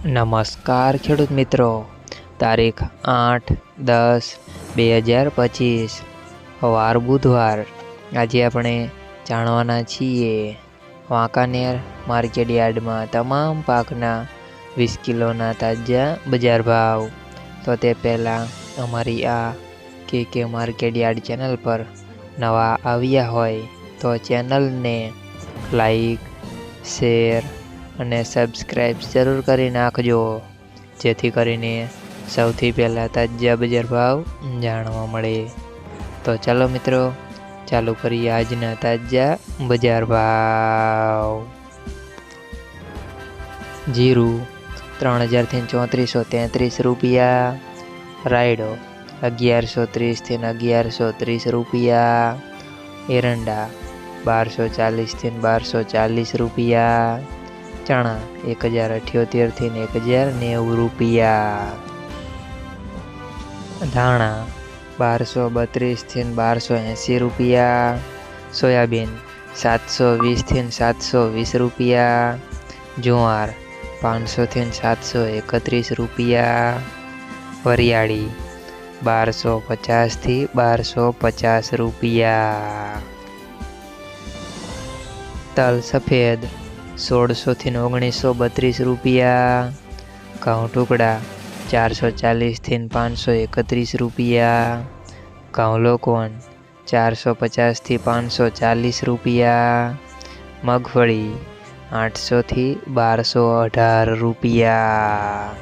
નમસ્કાર ખેડૂત મિત્રો, તારીખ 8-10-2025 વાર બુધવાર। આજે આપણે જાણવાના છીએ વાંકાનેર માર્કેટ યાર્ડમાં તમામ પાકના 20 કિલોના તાજા બજાર ભાવ। તો તે પહેલાં અમારી આ કે માર્કેટ યાર્ડ ચેનલ પર નવા આવ્યા હોય તો ચેનલને લાઈક, શેર અને સબસ્ક્રાઈબ જરૂર કરી નાખજો, જેથી કરીને સૌથી પહેલાં તાજા બજાર ભાવ જાણવા મળે। તો ચાલો મિત્રો, ચાલુ કરીએ આજના તાજા બજાર ભાવ। જીરું 3000 થી 3433 રૂપિયા, રાયડો 1130 થી 1130 રૂપિયા, એરંડા 1240 થી 1240 રૂપિયા, ચણા 1078 થી 1090 રૂપિયા, ધાણા 1232 થી 1280 રૂપિયા, સોયાબીન 720 થી 720 રૂપિયા, જુવાર 500 થી 731 રૂપિયા, વરિયાળી 1250 થી 1250 રૂપિયા, તલ સફેદ 1600 થી 1932 રૂપિયા, ઘઉં ટુકડા 440 થી 531 રૂપિયા, ઘઉં લોકવન 450 થી 540 રૂપિયા, મગફળી 800 થી 1218 રૂપિયા,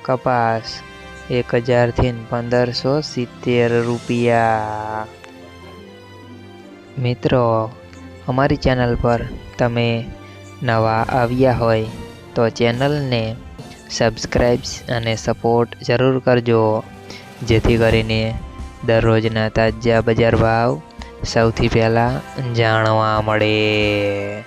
કપાસ 1000 થી 1570 રૂપિયા। મિત્રો, અમારી ચેનલ પર તમે નવા આવ્યા હોય તો ચેનલને સબસ્ક્રાઈબ અને સપોર્ટ જરૂર કરજો, જેથી કરીને દરરોજના તાજા બજાર ભાવ સૌથી પહેલાં જાણવા મળે।